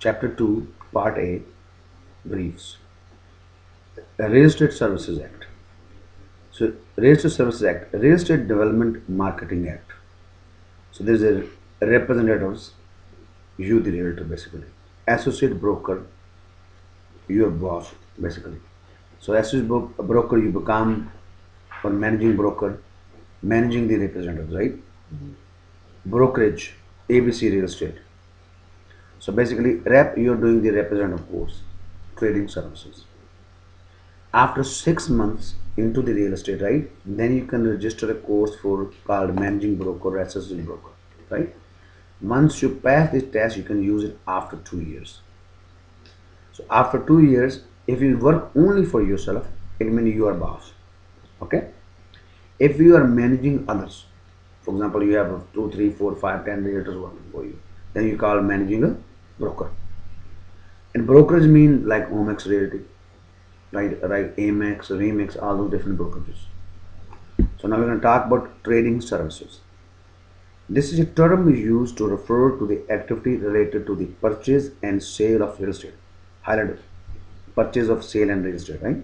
Chapter 2, Part A, Briefs. Real Estate Services Act. So, Real Estate Services Act, Real Estate Development Marketing Act. So, there is a representatives, you the realtor basically. Associate broker, your boss basically. So, associate broker, you become or managing broker, managing the representatives, right? Brokerage, ABC Real Estate. So, basically, rep, you're doing the representative course, trading services. After 6 months into the real estate, right, then you can register a course for called managing broker or assistant broker, right? Once you pass this test, you can use it after 2 years. So after 2 years, if you work only for yourself, it means you are boss. Okay. If you are managing others, for example, you have 2, 3, 4, 5, 10 realtors working for you, then you call managing a broker. And brokerage mean like Omex Realty, right, Amex, Remix, all those different brokerages. So now we're going to talk about trading services. This is a term used to refer to the activity related to the purchase and sale of real estate. Highlighted purchase of sale and real estate, right?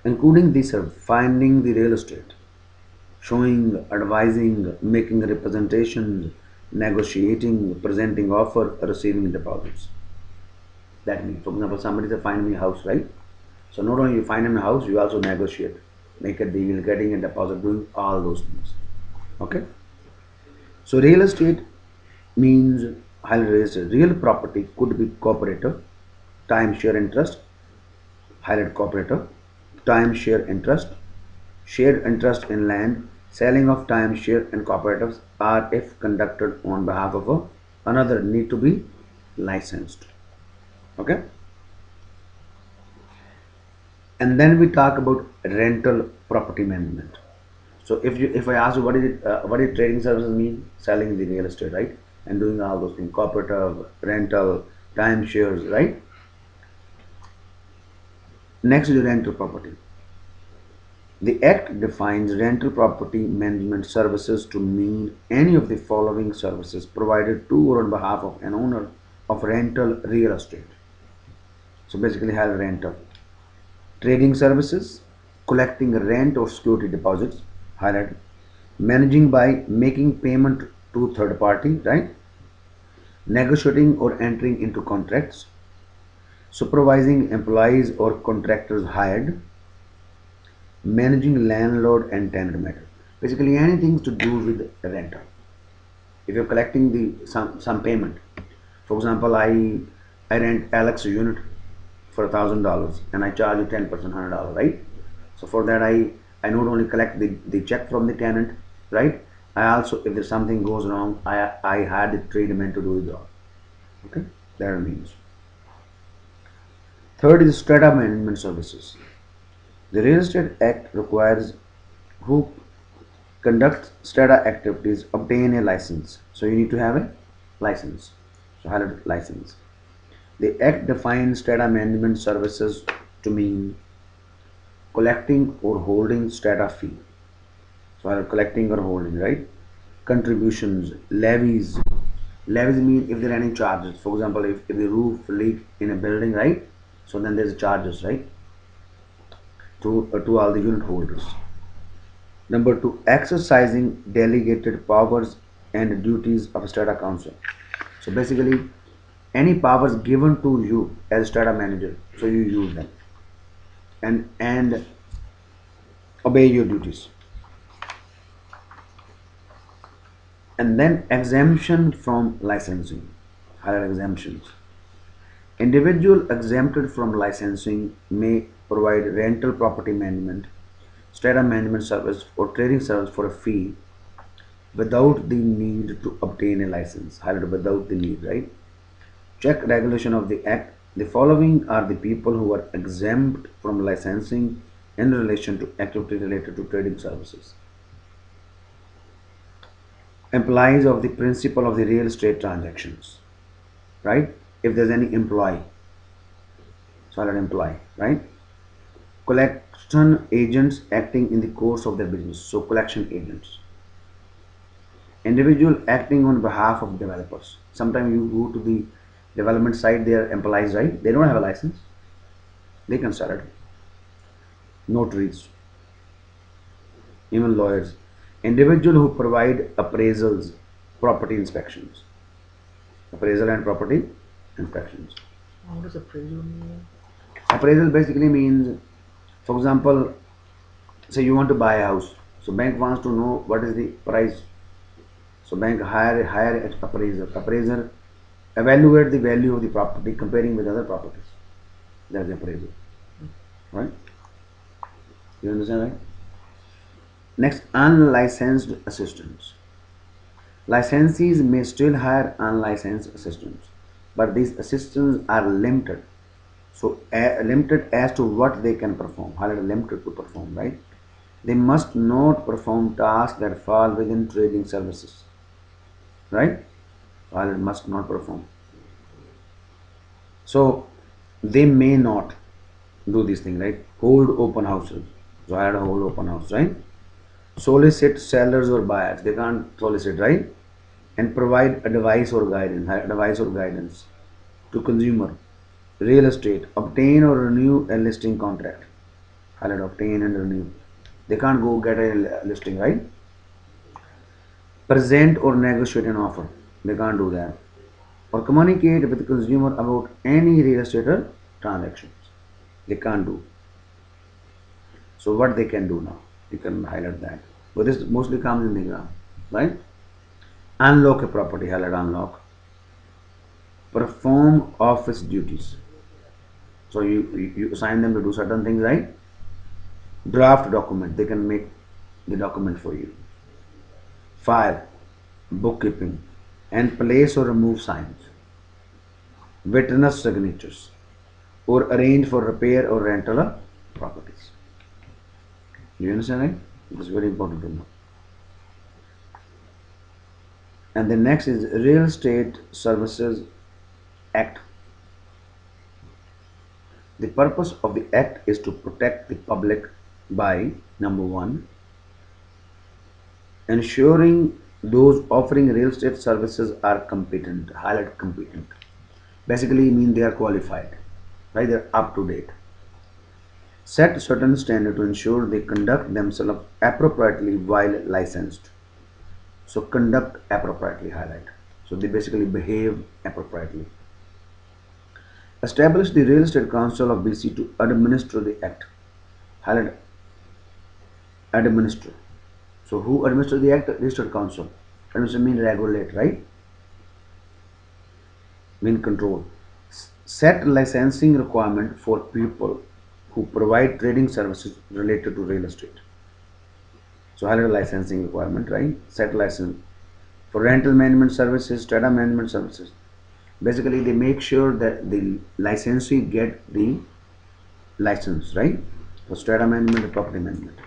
Including these are finding the real estate, showing, advising, making representations, negotiating, presenting offer, receiving deposits. That means, for example, somebody is finding me a house, right? So not only you find him a house, you also negotiate, make a deal, getting a deposit, doing all those things. Okay. So real estate means highly real estate. Real property could be cooperative, timeshare interest, highlight cooperative, timeshare interest, shared interest in land, selling of timeshare and cooperatives are if conducted on behalf of another need to be licensed. Okay. And then we talk about rental property management. So if I ask you what is trading services mean, selling the real estate, right, and doing all those things, cooperative, rental, timeshares, right. Next is rental property. The Act defines rental property management services to mean any of the following services provided to or on behalf of an owner of rental real estate. So basically, have rental, trading services, collecting rent or security deposits, highlighted, managing by making payment to third party, right, negotiating or entering into contracts, supervising employees or contractors hired, managing landlord and tenant matter. Basically anything to do with rental. If you're collecting the some payment, for example, I rent Alex a unit for $1,000 and I charge you 10%, $100, right? So for that I not only collect the check from the tenant, right? I also, if there's something goes wrong, I had the tradesman to do the job. Okay, that means. Third is strata management services. The Real Estate Act requires who conduct strata activities obtain a license. So you need to have a license. So highlight license. The Act defines strata management services to mean collecting or holding strata fee. So highlight collecting or holding, right? Contributions, levies. Levies mean if there are any charges. For example, if the roof leak in a building, right? So then there's charges, right? To all the unit holders. Number two, exercising delegated powers and duties of strata council. So basically, any powers given to you as strata manager, so you use them and obey your duties. And then exemption from licensing, higher exemptions. Individual exempted from licensing may provide rental property management, strata management service or trading service for a fee without the need to obtain a license. Highlighted without the need, right? Check regulation of the Act. The following are the people who are exempt from licensing in relation to activity related to trading services. Employees of the principle of the real estate transactions, right? If there's any employee, solid employee, right? Collection agents acting in the course of their business, so collection agents. Individual acting on behalf of developers. Sometimes you go to the Development side, their employees, right? They don't have a license. They can sell it. Notaries, even lawyers, individual who provide appraisals, property inspections, appraisal and property inspections. What does appraisal mean? Appraisal basically means, for example, say you want to buy a house, so bank wants to know what is the price. So bank hire appraiser evaluate the value of the property comparing with other properties. That's appraisal, right? You understand, right? Next, unlicensed assistants. Licensees may still hire unlicensed assistants, but these assistants are limited. So limited as to what they can perform. Highlighted limited to perform, right? They must not perform tasks that fall within trading services, right? Highlighted must not perform. So they may not do this thing, right? Hold open houses. So I had a hold open house, right? Solicit sellers or buyers. They can't solicit, right? And provide advice or guidance to consumer. Real estate. Obtain or renew a listing contract. Highlight obtain and renew. They can't go get a listing, right? Present or negotiate an offer. They can't do that. Or communicate with the consumer about any real estate transactions. They can't do. So what they can do now? You can highlight that. But this mostly comes in the exam, right? Unlock a property, highlight unlock. Perform office duties. So you assign them to do certain things, right? Draft document, they can make the document for you. File, bookkeeping, and place or remove signs. Witness signatures, or arrange for repair or rental of properties. Do you understand, right? It is very important to know. And the next is Real Estate Services Act. The purpose of the Act is to protect the public by number one, ensuring those offering real estate services are competent, highlight competent. Basically mean they are qualified, right? They're up to date. Set certain standard to ensure they conduct themselves appropriately while licensed. So conduct appropriately, highlight. So they basically behave appropriately. Establish the Real Estate Council of BC to administer the Act. Highlight administer. So who administers the Act? Real Estate Council. Administer mean regulate, right? Mean control. Set licensing requirement for people who provide trading services related to real estate. So highlight licensing requirement, right? Set license for rental management services, strata management services. Basically, they make sure that the licensee get the license, right? For strata management and property management.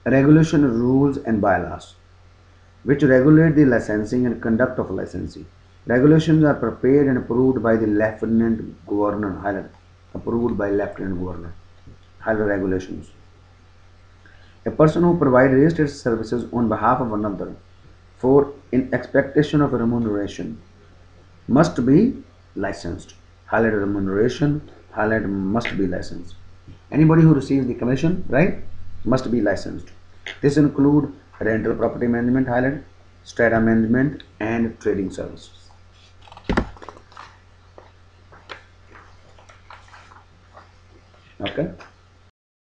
Regulation rules and bylaws, which regulate the licensing and conduct of a licensee. Regulations are prepared and approved by the Lieutenant Governor, highlight, approved by Lieutenant Governor, highlight regulations. A person who provides real estate services on behalf of another for in expectation of a remuneration must be licensed. Highlight remuneration, highlight must be licensed. Anybody who receives the commission, right, must be licensed. This include rental property management, highlight, strata management, and trading services. Okay.